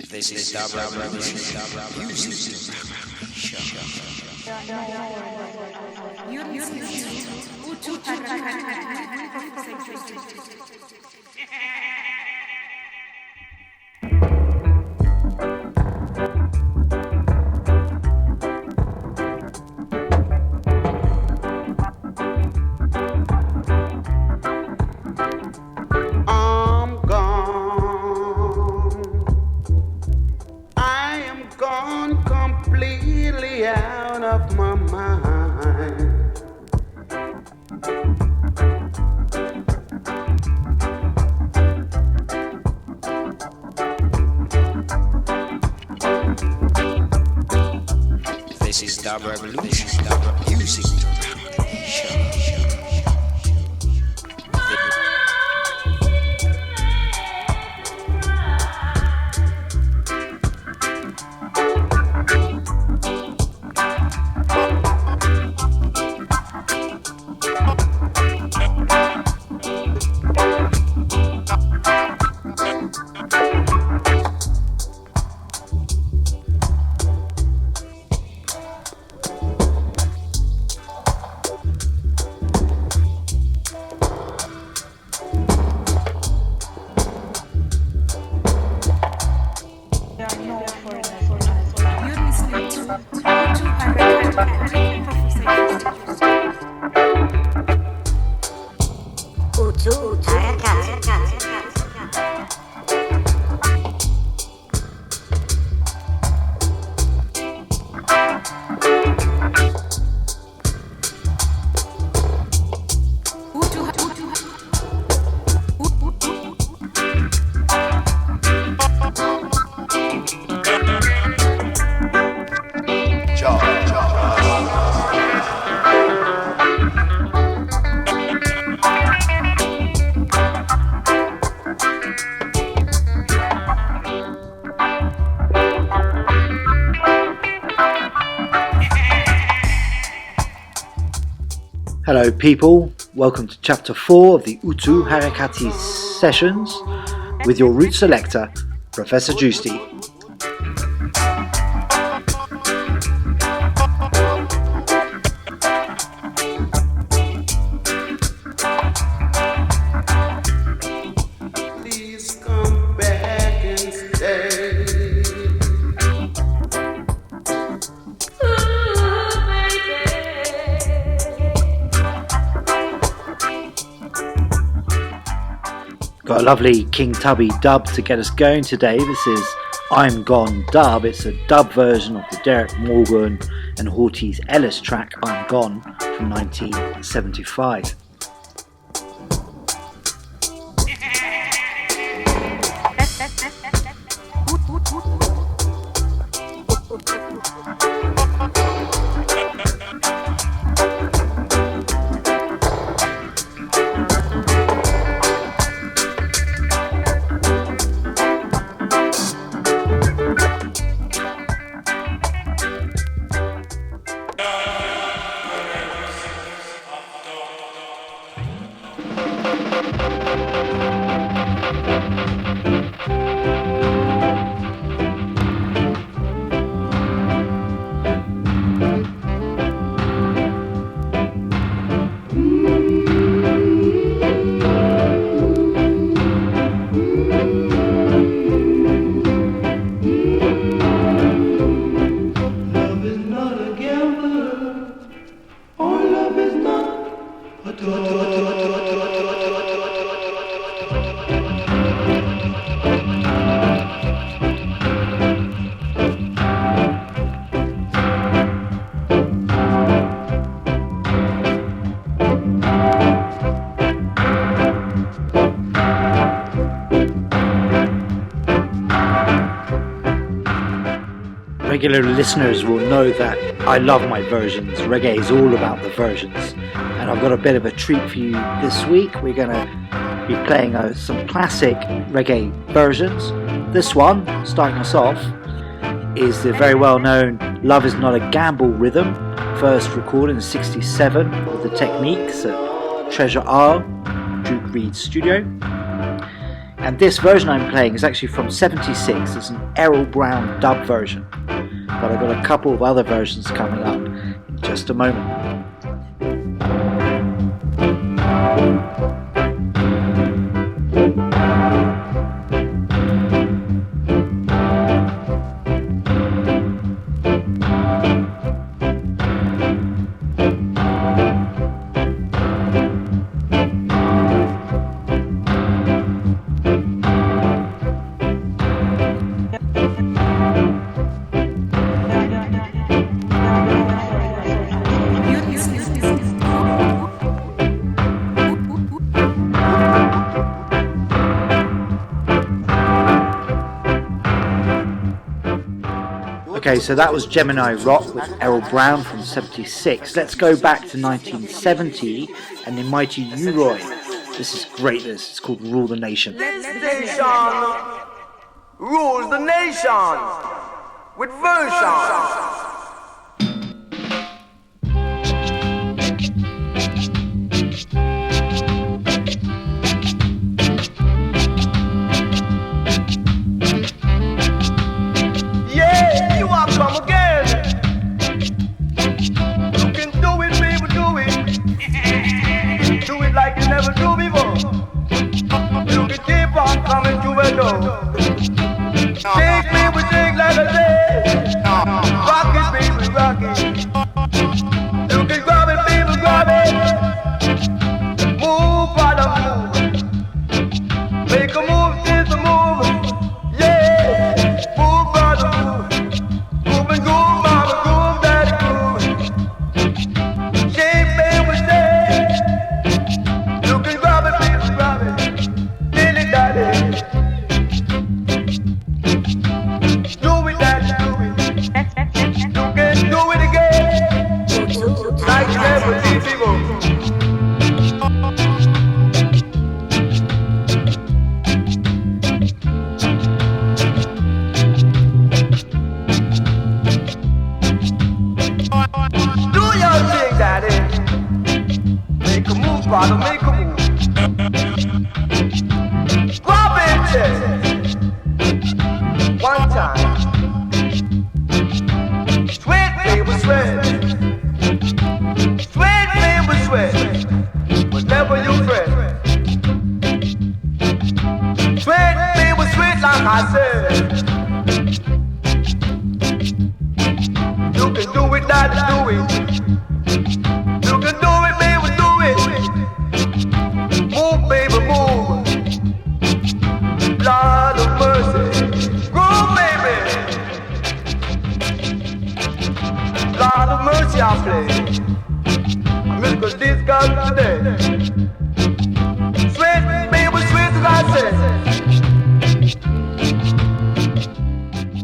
This is You're listening to out of my mind. This is Dub Revolution, Dub Music Show. Hello people, welcome to chapter 4 of the Utu Harakati sessions with your root selector, Professor Juicy. Please come back and stay. Got a lovely King Tubby dub to get us going today. This is I'm Gone dub. It's a dub version of the Derek Morgan and Hortiz Ellis track I'm Gone from 1975. Regular listeners will know that I love my versions. Reggae is all about the versions, and I've got a bit of a treat for you this week. We're going to be playing some classic reggae versions. This one, starting us off, is the very well known Love Is Not a Gamble rhythm, first recorded in '67 with the Techniques at Treasure Isle, Duke Reed's studio. And this version I'm playing is actually from '76. It's an Errol Brown dub version. But I've got a couple of other versions coming up in just a moment. Okay, so that was Gemini Rock with Errol Brown from '76. Let's go back to 1970 and the mighty U-Roy. This is great. It's called Rule the Nation. This nation rules the nation with version. Come again. You can do it, baby, do it. Do it like you never do before. You can keep on coming to a door. Shake, baby, shake like I say. Rock it, baby, rock it. You can grab it, baby, grab it. Move, brother, move. Make a move, just a move. Yeah, move, brother, move. Brother, make a move. Grab it, one time. Sweat, baby, sweat. Sweat, baby, sweat. Whatever you fret. Sweat, baby, sweat, like I said. You can do it, daddy, do it. You can do it, baby, do it. Move, baby, move. Lord of mercy. Groove, baby. Lord of mercy, I play. Musical disco today. Sweet, baby, sweet as I said.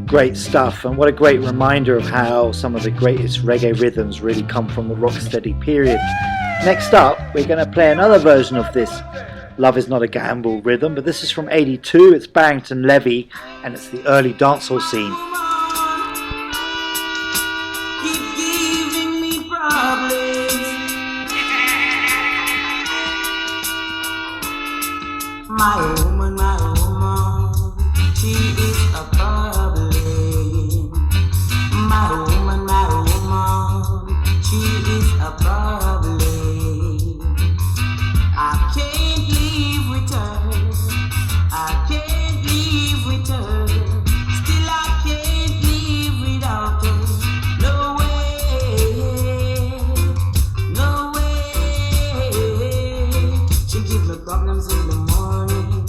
Great stuff, and what a great reminder of how some of the greatest reggae rhythms really come from the rocksteady period. Next up, we're going to play another version of this Love Is Not a Gamble rhythm, but this is from '82. It's Barrington Levy, and it's the early dancehall scene. Keep giving me problems. My woman, she is a problem. My woman, she is a problem. I can't live with her. I can't live with her. Still I can't live without her. No way. No way. She gives me problems in the morning.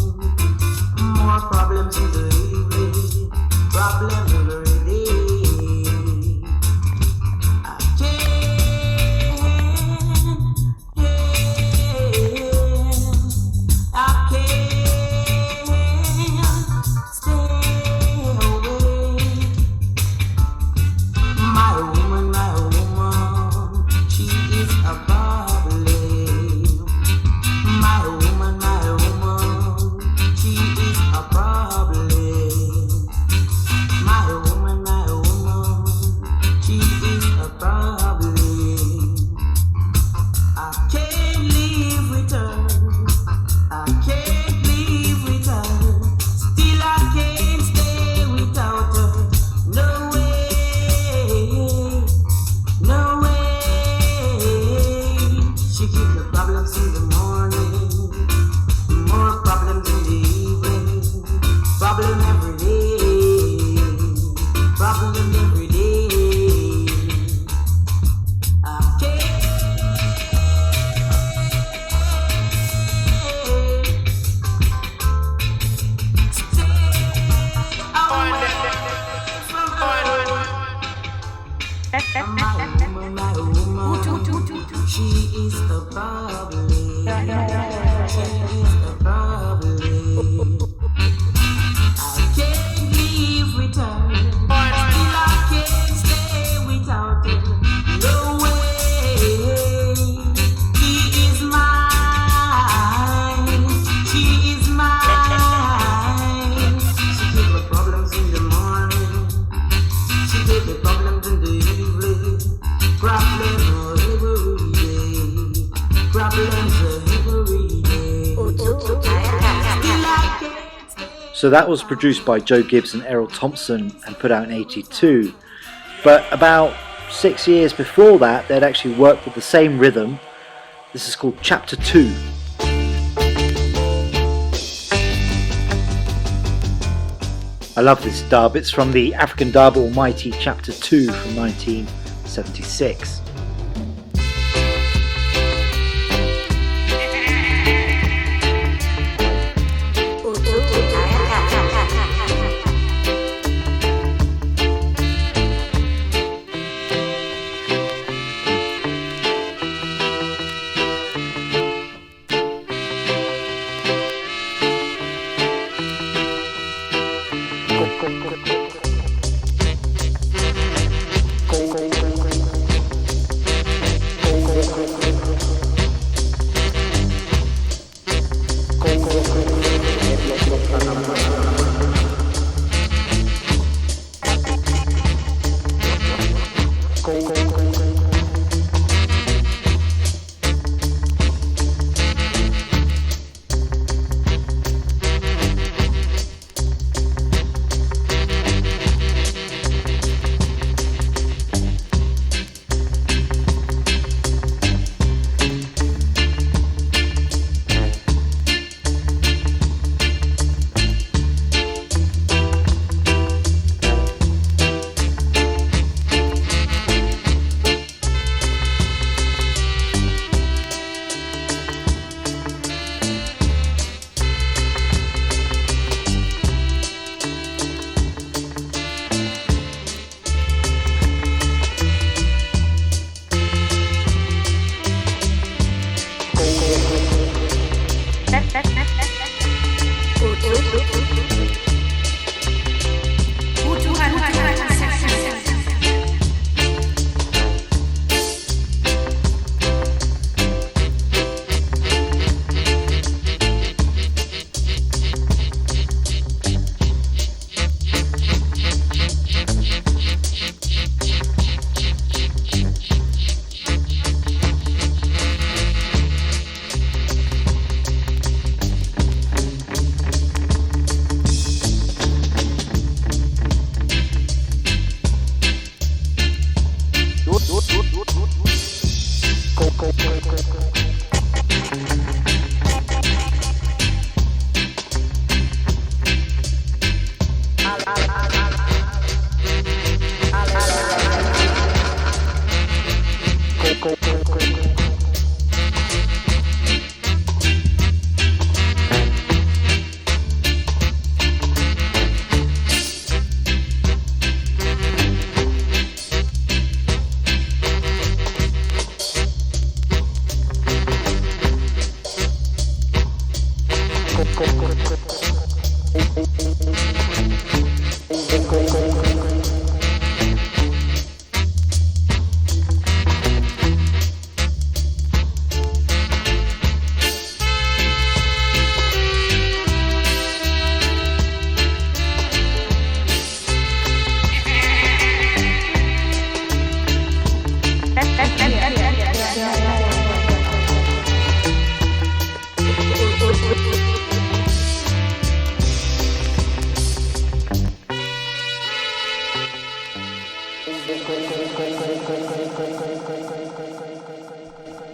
problem. It's the problem. I can't live with her. Still I can't stay without her. No way. She is mine. She is mine. She gives me problems in the morning. She gives me problems in the evening. Problems every day. Problems every day. Still I can't stay. So that was produced by Joe Gibbs and Errol Thompson and put out in 82. But about 6 years before that, they'd actually worked with the same rhythm. This is called Chapter 2. I love this dub. It's from the African dub Almighty Chapter 2 from 1976.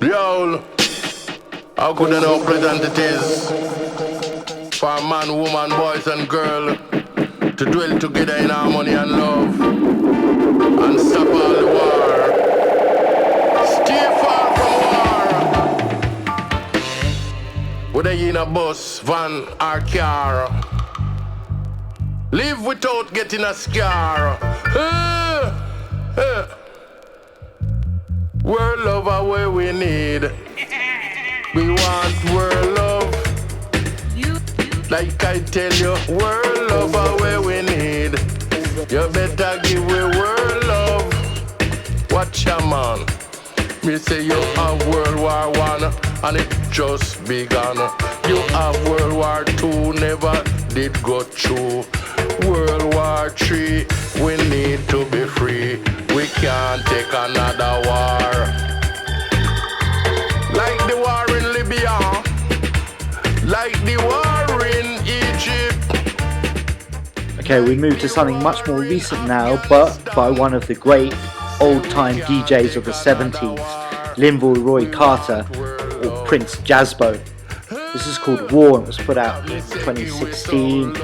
Yo, how could I know pleasant it is for man, woman, boys and girl to dwell together in harmony and love and stop all the war. Stay far from war. Whether you in a bus, van or car, live without getting a scar. We're love are where we need. We want world love. Like I tell you, world love are where we need. You better give we world love. Watch your man. Me say you have World War One and it just begun. You have World War Two, never did go through. World War Three, we need to be free. We can't take another war. Like the war in Libya, like the war in Egypt. Okay, we move to something much more recent now, but by one of the great old-time DJs of the 70s, Linville Roy Carter, or Prince Jazzbo. This is called War and was put out in 2016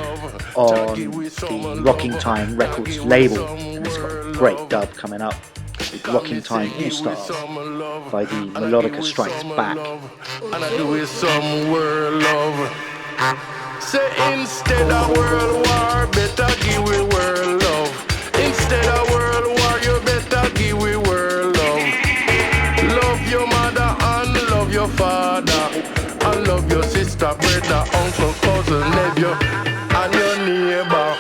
on the Rocking Time Records label, and it's got a great dub coming up with Rocking Time All-Stars by the Melodica Strikes Back. And I do it some world love. Say instead of world war, better give we world love. Instead of world war, you better give we world love. Love your mother and love your father, and love your sister, brother, uncle, cousin, nephew, and your neighbor.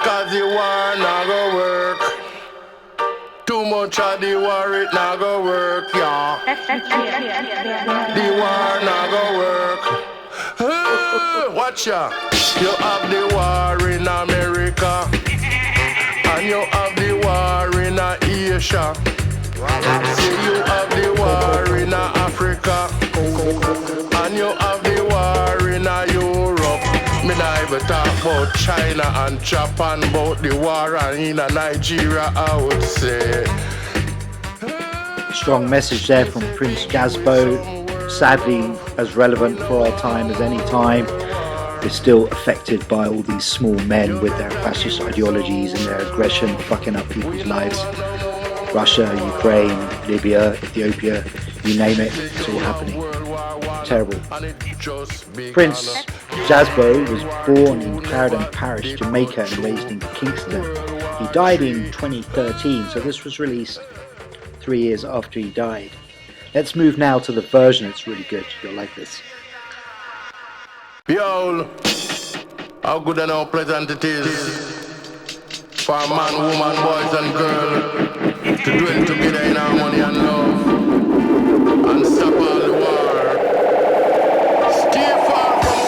Cause the war not go work. Too much of the war, it not go work, yeah. The war not go work. Watch ya. You have the war in America, and you have the war in Asia. See, you have the war in Africa, and you have the war in Europe. Me not even talk about China and Japan, about the war in Nigeria, I would say. Strong message there from Prince Jazzbo. Sadly, as relevant for our time as any time. We're still affected by all these small men with their fascist ideologies and their aggression fucking up people's lives. Russia, Ukraine, Libya, Ethiopia, you name it, it's all happening. Terrible. Prince Jazzbo was born in Clarendon Parish, Jamaica, and raised in Kingston. He died in 2013, so this was released 3 years after he died. Let's move now to the version. It's really good. You'll like this. Yo, how good and how pleasant it is for man, woman, boys and girls to dwell together in harmony and love and stop all the war. Stay far from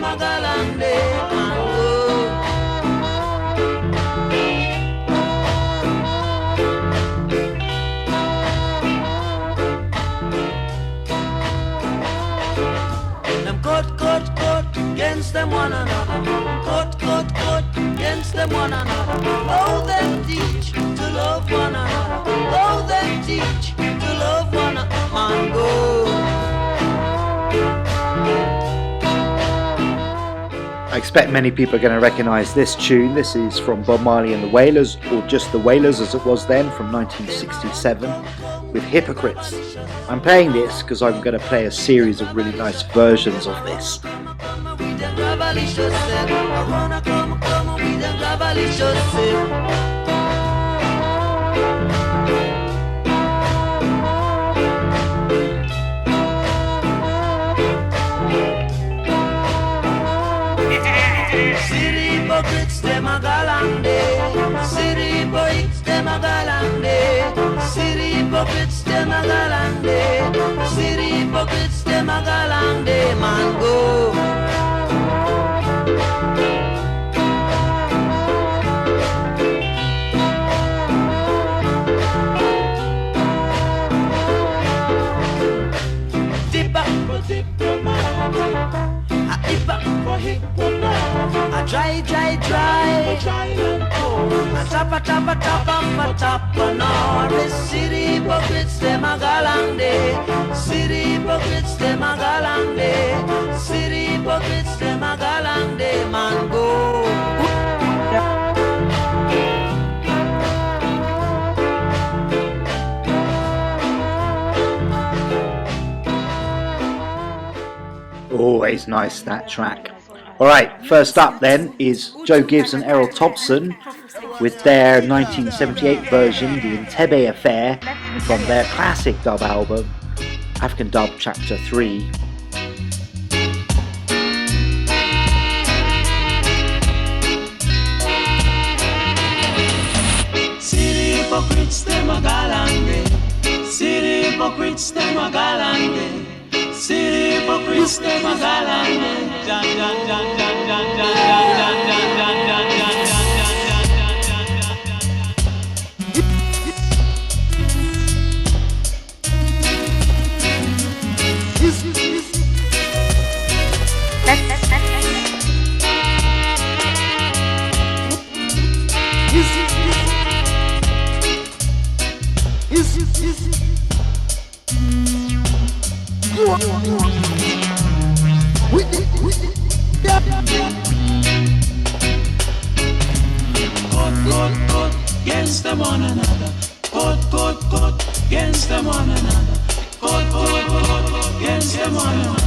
magalande, mango. Them cut against them one another. Cut against them one another. Oh, them teach to love one another. Oh, them teach to love one another. Mango. I expect many people are going to recognise this tune. This is from Bob Marley and the Wailers, or just the Wailers as it was then, from 1967, with Hypocrites. I'm playing this because I'm going to play a series of really nice versions of this. City hypocrites, them a galande. City hypocrites, them a galande. City hypocrites, them a galande. City hypocrites, them a galande. Mango. I try. I tapa, Norris. City hypocrites, them a galande. City hypocrites, them a galande. City hypocrites, them a galande. Mango. Always nice, that track. Alright, first up then is Joe Gibbs and Errol Thompson with their 1978 version, The Entebbe Affair, from their classic dub album, African Dub Chapter 3. City hypocrites, them a galande. City hypocrites, them a galande. City hypocrites, them a galande. Cut against them one another. Cut against them one another. Cut against them one another.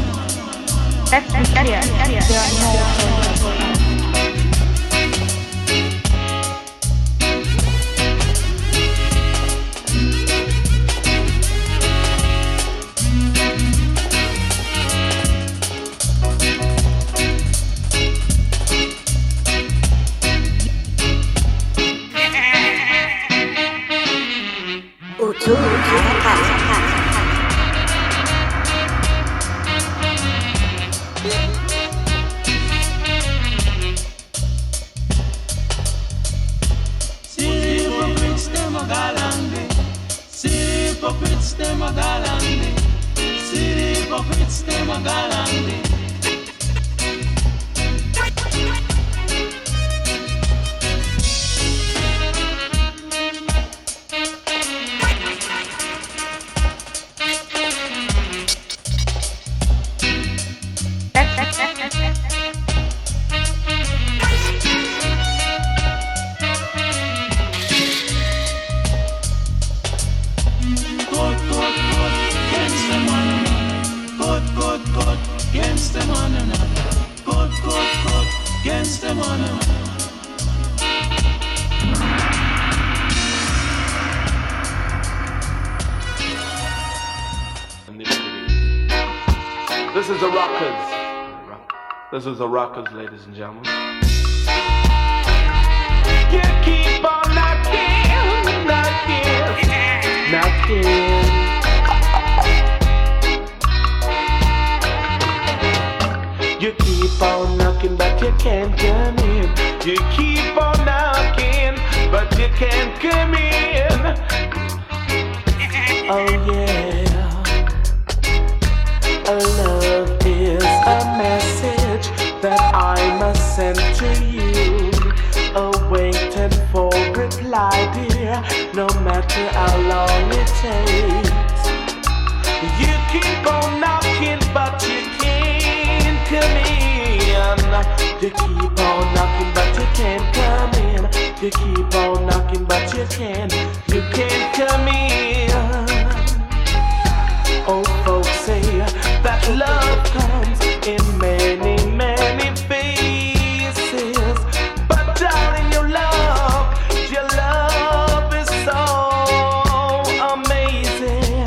This is the Rockers, ladies and gentlemen. You keep on knocking. You keep on knocking, but you can't come in. You keep on knocking, but you can't come in. Oh yeah. Love is a message that I must send to you. Awaiting for reply, dear, no matter how long it takes. You keep on knocking, but you can't come in. You keep on knocking, but you can't come in. You keep on knocking, but you can't come in. Old folks say that love comes in many, many faces. But darling, your love is so amazing.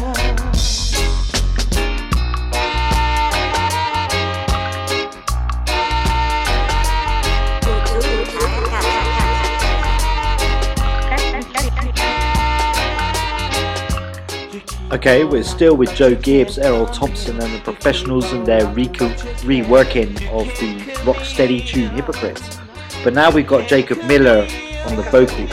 Okay, we're still with Joe Gibbs, Errol Thompson and the Professionals and their reworking of the rocksteady tune Hypocrites. But now we've got Jacob Miller on the vocals.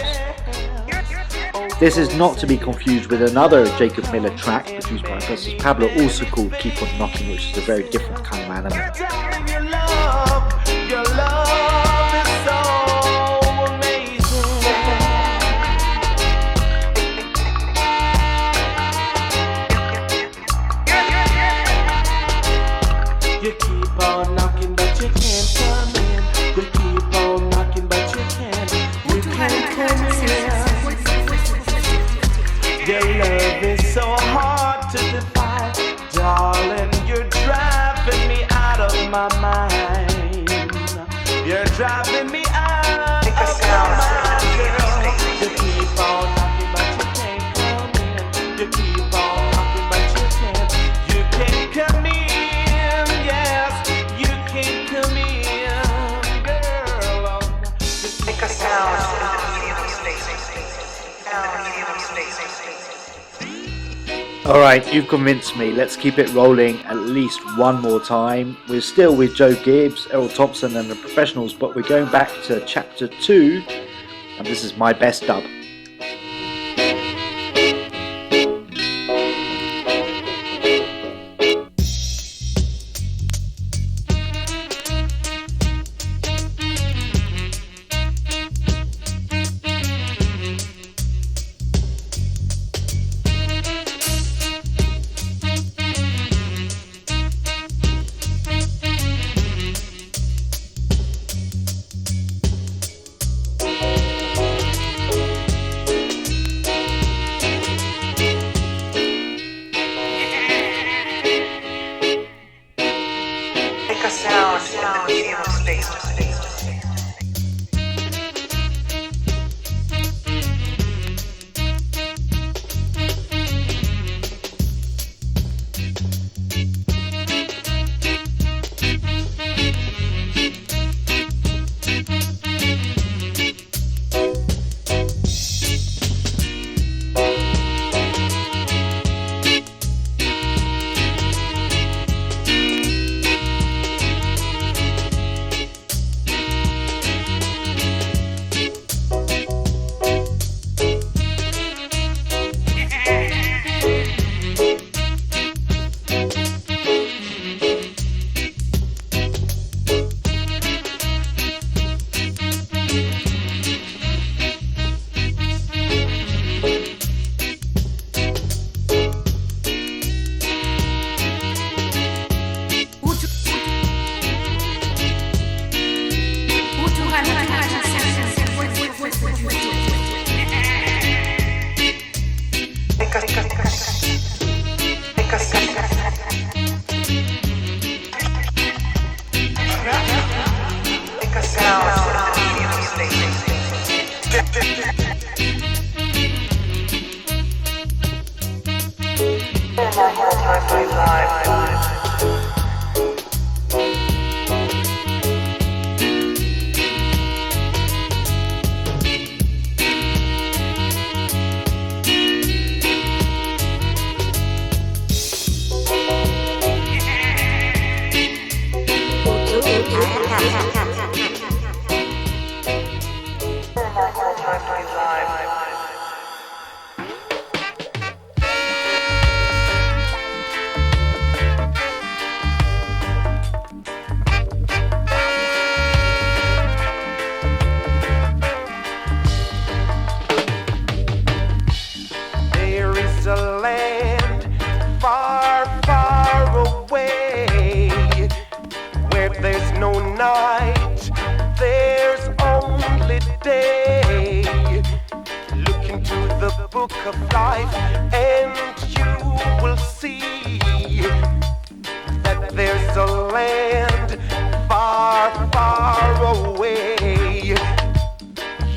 This is not to be confused with another Jacob Miller track produced by Augustus Pablo, also called Keep On Knocking, which is a very different kind of animal. Your love is so amazing. You keep on knocking, but you can't come in. You keep on knocking, but you can't come in. Your love is so hard to define, darling. You're driving me out of my mind. You're driving me out of my mind, girl. You keep on knocking, but you can't come in. You keep on knocking, but you can't come in. Yes, you can't come in, girl. Make a sound in the medium space. Alright, you've convinced me. Let's keep it rolling at least one more time. We're still with Joe Gibbs, Errol Thompson and the Professionals, but we're going back to chapter 2, and this is My Best Dub. of life, and you will see that there's a land far, far away.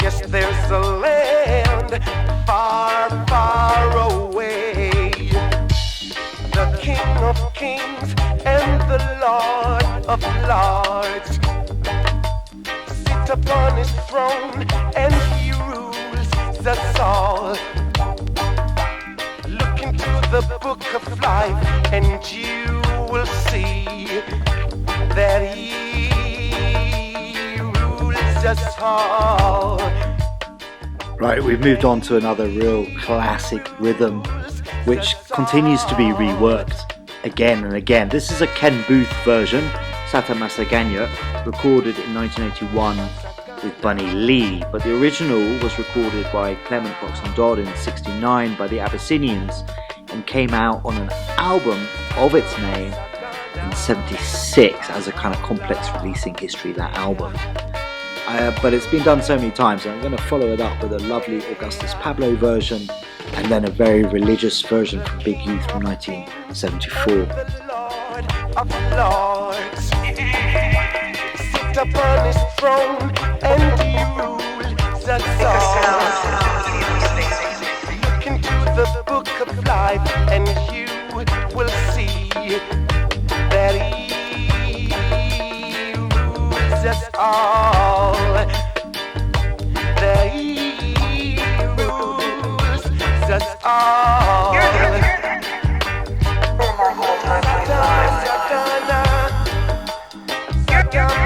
Yes, there's a land far, far away. The King of Kings and the Lord of Lords sit upon his throne and he rules us all. Look into the book of life and you will see that he rules us all. Right, we've moved on to another real classic rhythm which continues to be reworked again and again. This is a Ken Booth version, Sata Masaganya, recorded in 1981 with Bunny Lee, but the original was recorded by Clement Coxon Dodd in 1969 by the Abyssinians and came out on an album of its name in 1976 as a kind of complex releasing history, that album. But it's been done so many times, and I'm going to follow it up with a lovely Augustus Pablo version and then a very religious version from Big Youth from 1974. Sit upon his throne and he rules us all. Look into the book of life and you will see that he rules us all. That he rules us all.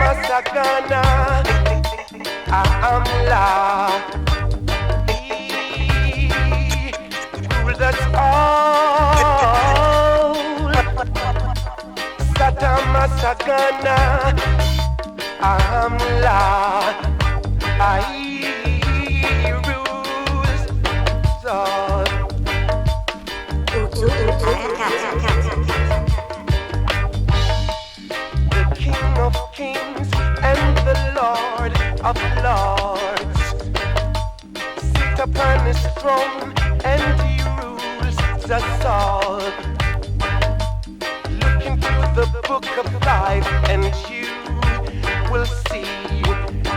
Masaganya, Amla, he rules us all. Sata Masaganya, Amla, he rules us all. The King of Kings and the Lord of Lords sit upon his throne and he rules us all. Look into the book of life and you will see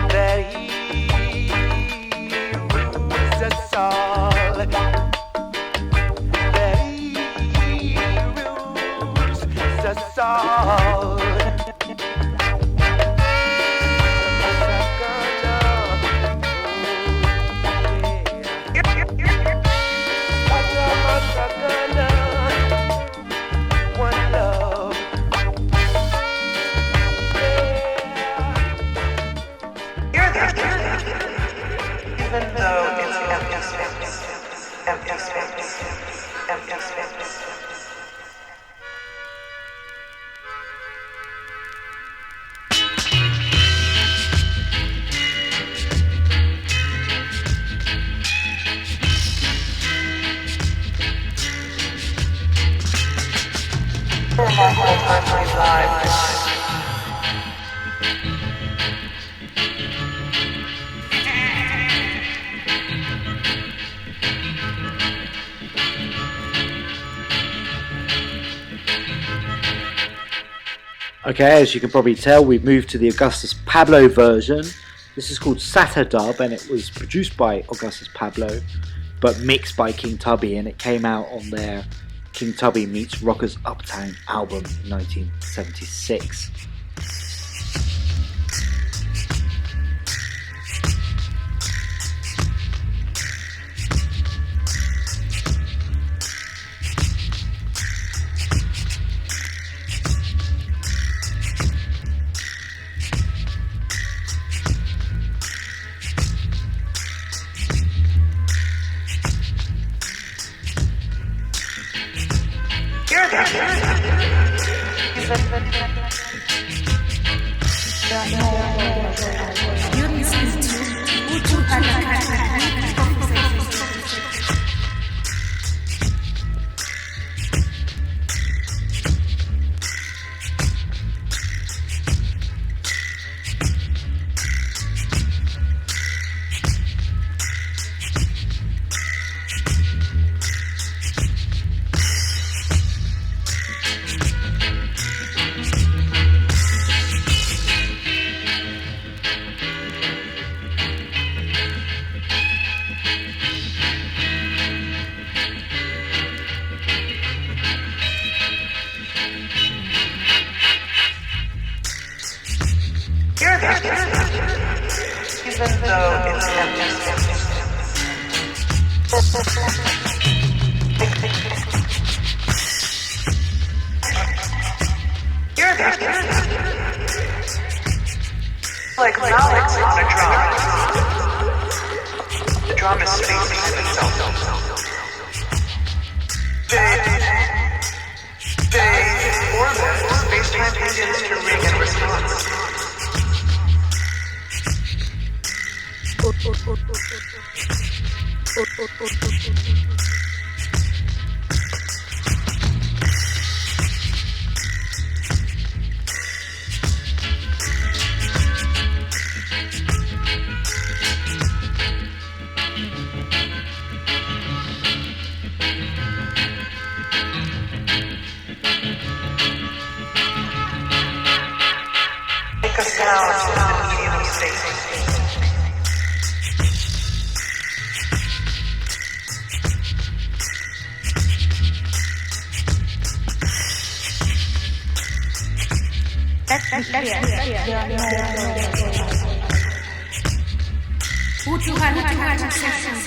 that he rules us all. That he rules us all. Even though it's empty space, empty space, empty space. Remarkable time to reside. Okay, as you can probably tell, we've moved to the Augustus Pablo version. This is called Sata Dub, and it was produced by Augustus Pablo, but mixed by King Tubby, and it came out on their King Tubby Meets Rockers Uptown album in 1976. You're listening to Harakati. even though it's empty. Hear that? Like mouths on a drum. The drum is speaking to itself. They orbit space-time engines to ring in response. Make a sound in the medium of space. Let's be clear. Hutu Harakati sessions.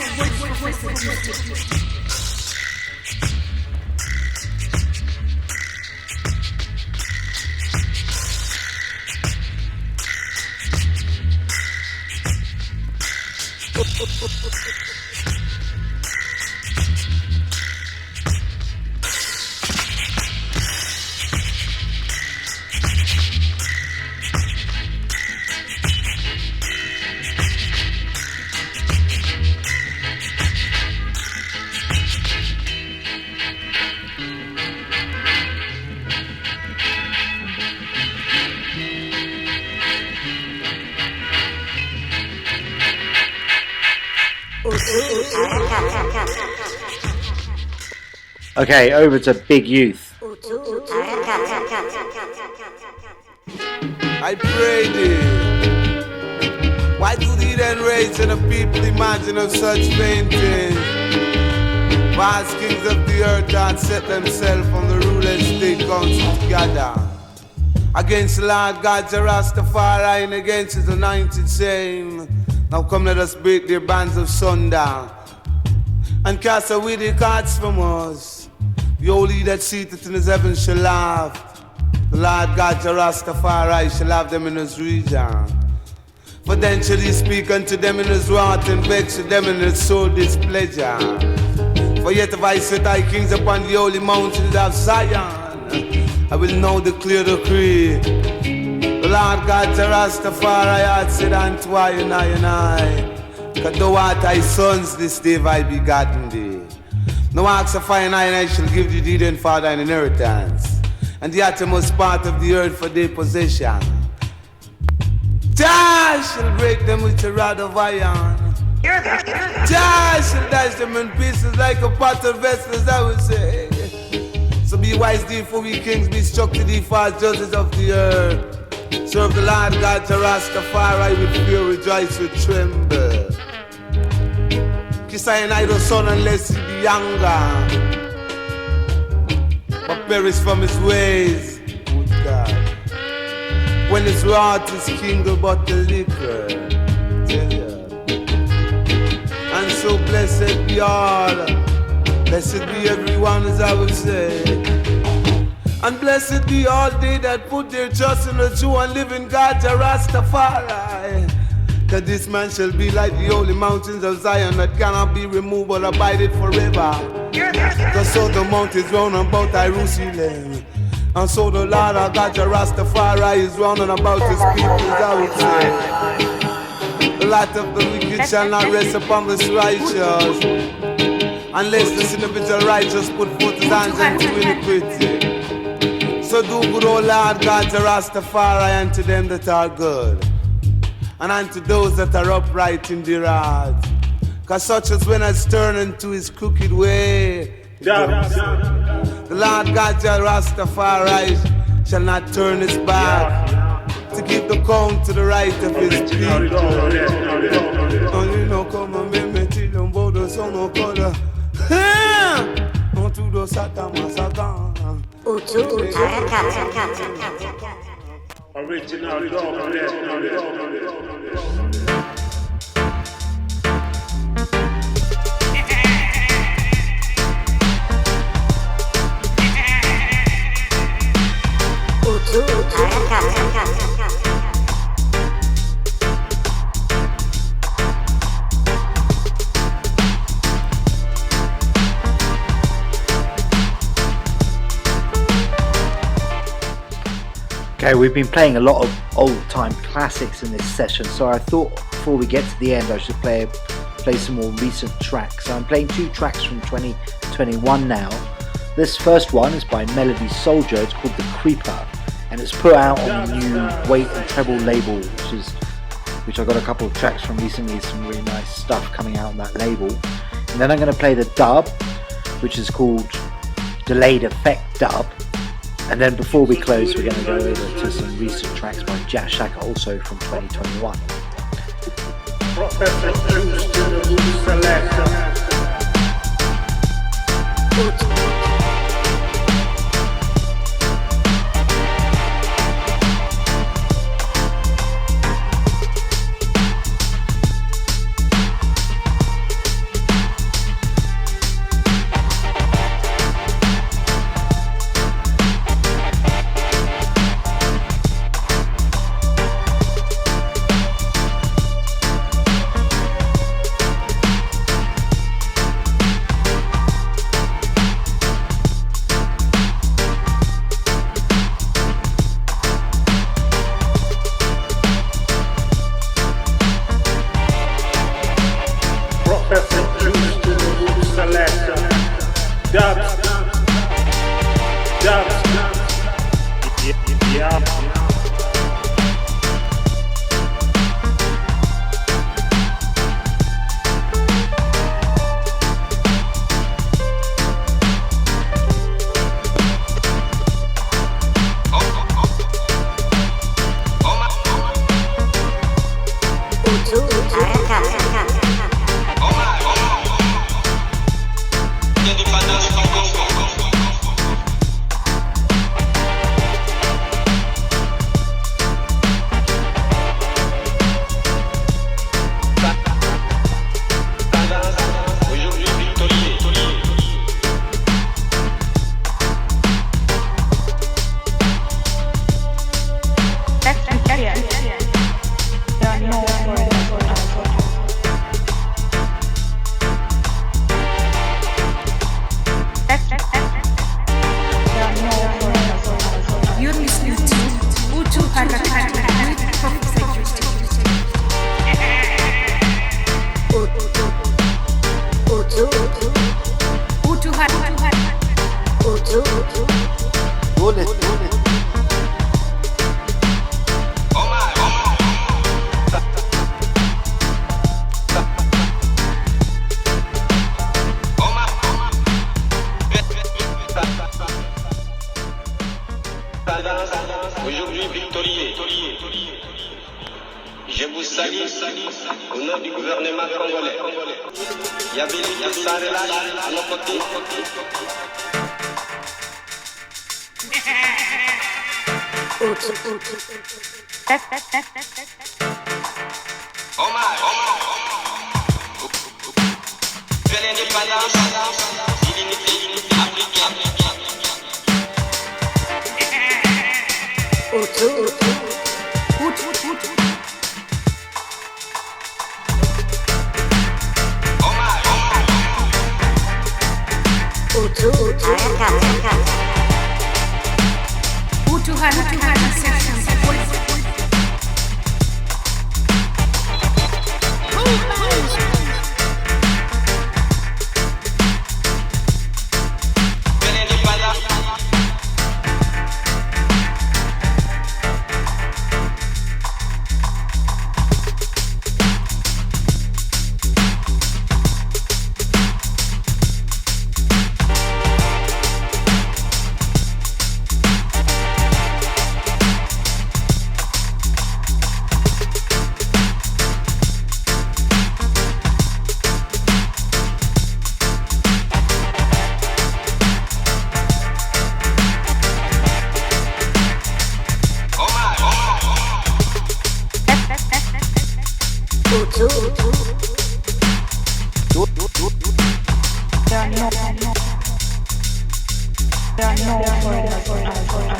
Okay, over to Big Youth. I pray thee. Why do thee then raise and the people imagine of such vain things? Vast kings of the earth that set themselves on the ruling state council together against the Lord God Rastafari and against his anointed saying, now come let us break their bands of sunder and cast away their cards from us. The holy that seated in his heaven shall laugh. The Lord God Rastafari shall have them in his region. For then shall he speak unto them in his wrath and vex with them in his soul displeasure. For yet if I set thy kings upon the holy mountains of Zion, I will now declare the decree. The Lord God Rastafari hath said unto I and I, that thou art thy sons this day have I begotten thee. No ask of I and I shall give thee then for thine inheritance, and the uttermost part of the earth for their possession. Jah shall break them with a rod of iron. Jah shall dash them in pieces like a pot of vessels, I would say. So be wise, thee, for we kings be struck to thee for as judges of the earth. Serve the Lord God to Rastafari with fear, rejoice with tremble. Kiss I and idle son unless he be younger, but perish from his ways, good God. When his wrath is kindled but the liquor, tell ya. And so blessed be all, blessed be everyone as I would say. And blessed be all they that put their trust in the true and living God, Jah Rastafari. That this man shall be like the holy mountains of Zion that cannot be removed but abided forever. Because so the mountains round about Jerusalem, and so the Lord our God Jah Rastafari is round and about his people, as I would say. The light of the wicked shall not rest upon the righteous, unless this individual righteous put forth his hands into iniquity. So do good, O Lord God Jah Rastafari, unto them that are good, and unto those that are upright in their heart. Cause such as when I turn into his crooked way, the Lord God Jah Rastafari shall not turn his back to keep the count to the right of his people. And you know, come and make me till them both so no color. Unto the Satan Masaganya. Original dog. Okay, we've been playing a lot of old-time classics in this session, so I thought before we get to the end I should play some more recent tracks. So I'm playing two tracks from 2021 now. This first one is by Melody Soldier. It's called The Creeper, and it's put out on the new Weight and Treble label, which I got a couple of tracks from recently. Some really nice stuff coming out on that label. And then I'm going to play the dub, which is called Delayed Effect Dub. And then before we close, we're going to go over to some recent tracks by Jack Shaka, also from 2021. Professor Juice to the loose selector. Aujourd'hui victorieux, je vous salue au nom du gouvernement congolais. Yabeli sans relâche à nos côtés. Que l'indépendance et l'unité africaine. Harakati session.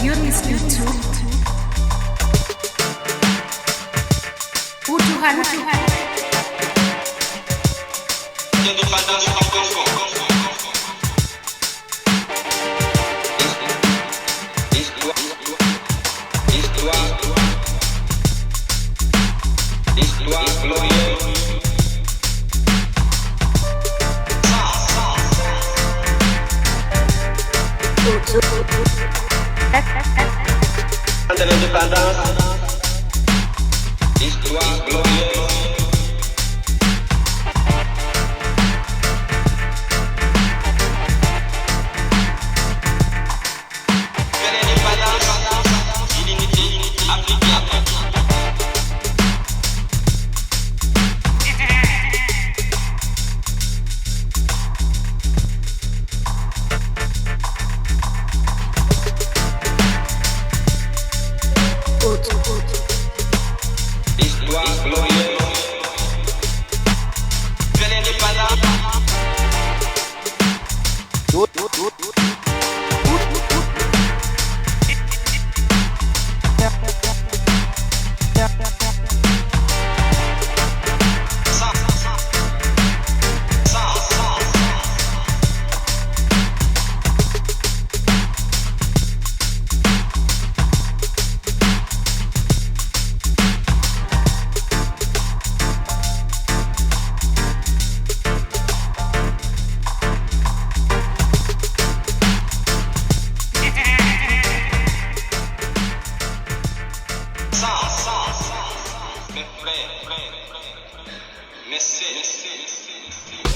You're listening to De l'indépendance, histoire glorieuse. De l'indépendance, l'unité africaine. Histoire glorieuse de l'indépendance.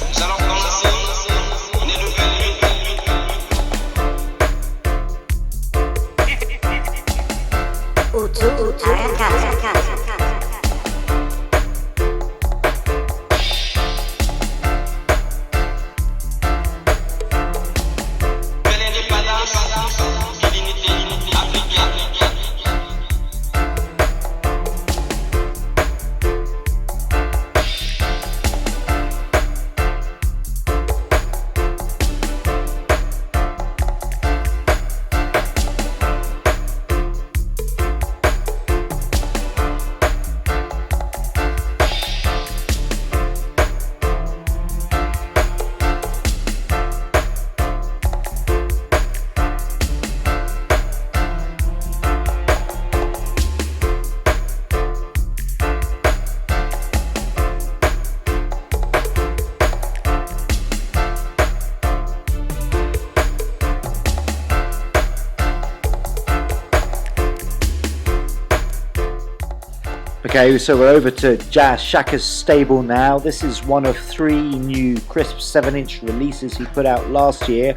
Nous allons commencer une nouvelle lutte. De l'indépendance et l'unité africaine. Okay, so we're over to Jazz Shaka's stable now. This is one of 3 new crisp 7-inch releases he put out last year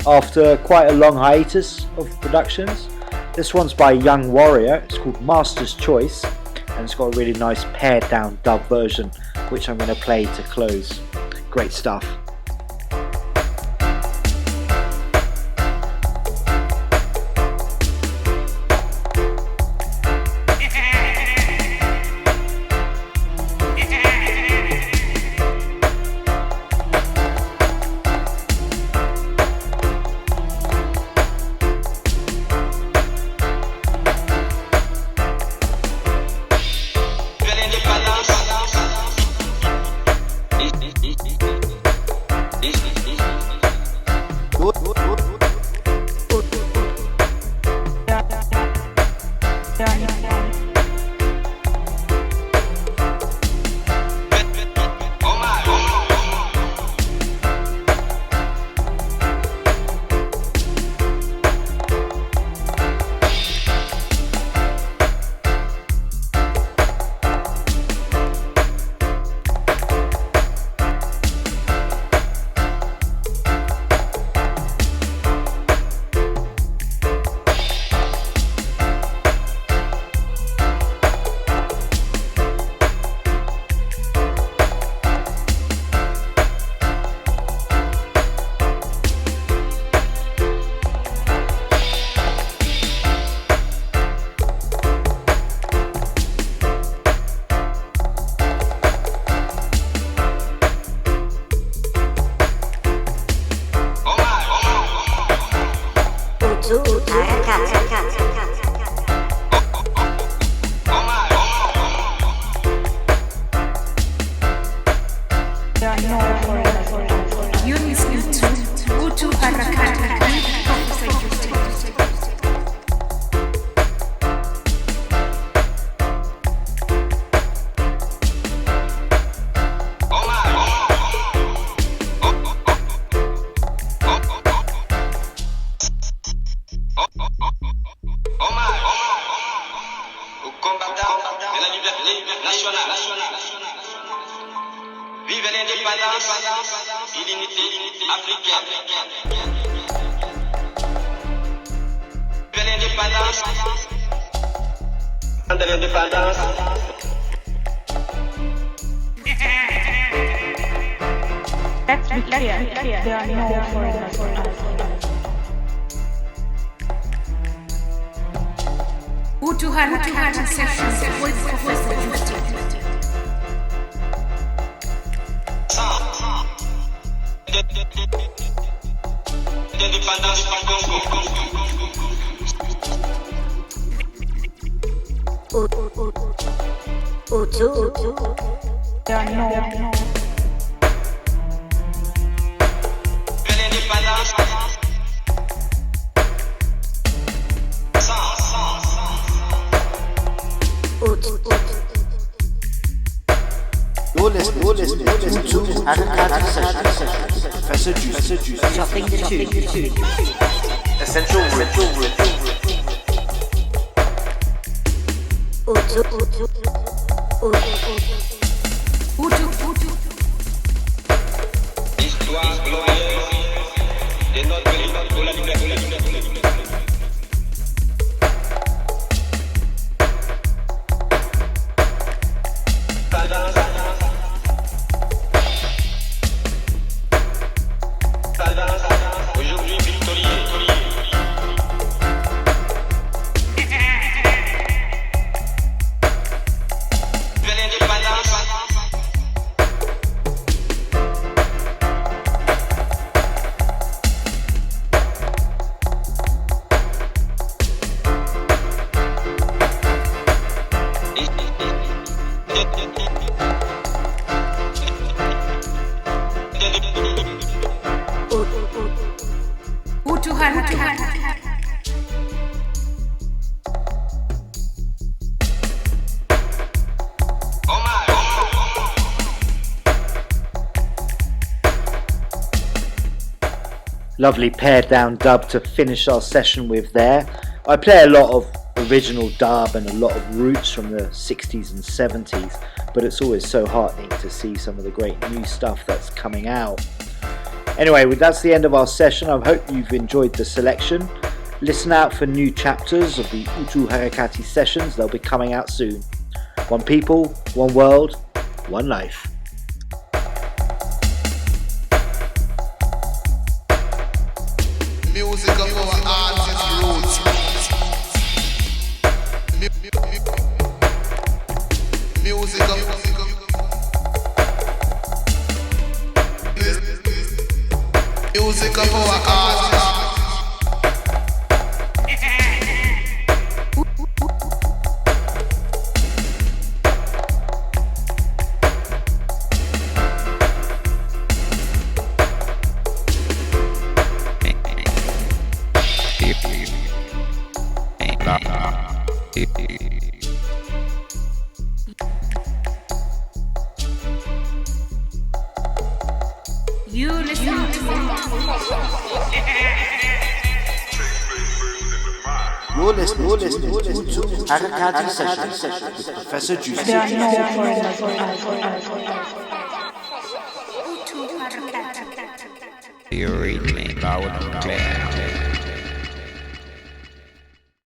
after quite a long hiatus of productions. This one's by Young Warrior. It's called Master's Choice, and it's got a really nice pared down dub version, which I'm going to play to close. Great stuff. Vive l'indépendance et l'unité africaine. Vive l'indépendance de l'indépendance. Let's be clear. There are no foreigners for us. Hutu Harakati sessions with Professor Justice. L'indépendance du Congo. There are no. L'indépendance. You're listening to Harakati Sessions. Professor Juice. Something to choose. Essential ritual. Histoire glorieuse de notre lutte pour la liberté. Aujourd'hui victorieux. De l'indépendance. Hutu Harakati. Lovely pared down dub to finish our session with there. I play a lot of original dub and a lot of roots from the 60s and 70s, but it's always so heartening to see some of the great new stuff that's coming out. Anyway, that's the end of our session. I hope you've enjoyed the selection. Listen out for new chapters of the Hutu Harakati sessions. They'll be coming out soon. One people, one world, one life. Music of our artist roots. Music of our artist. You listen to You're listening to Harakati Sessions with Professor Juice. There are no foreigners for us. Hutu Harakati. You read me loud and clear.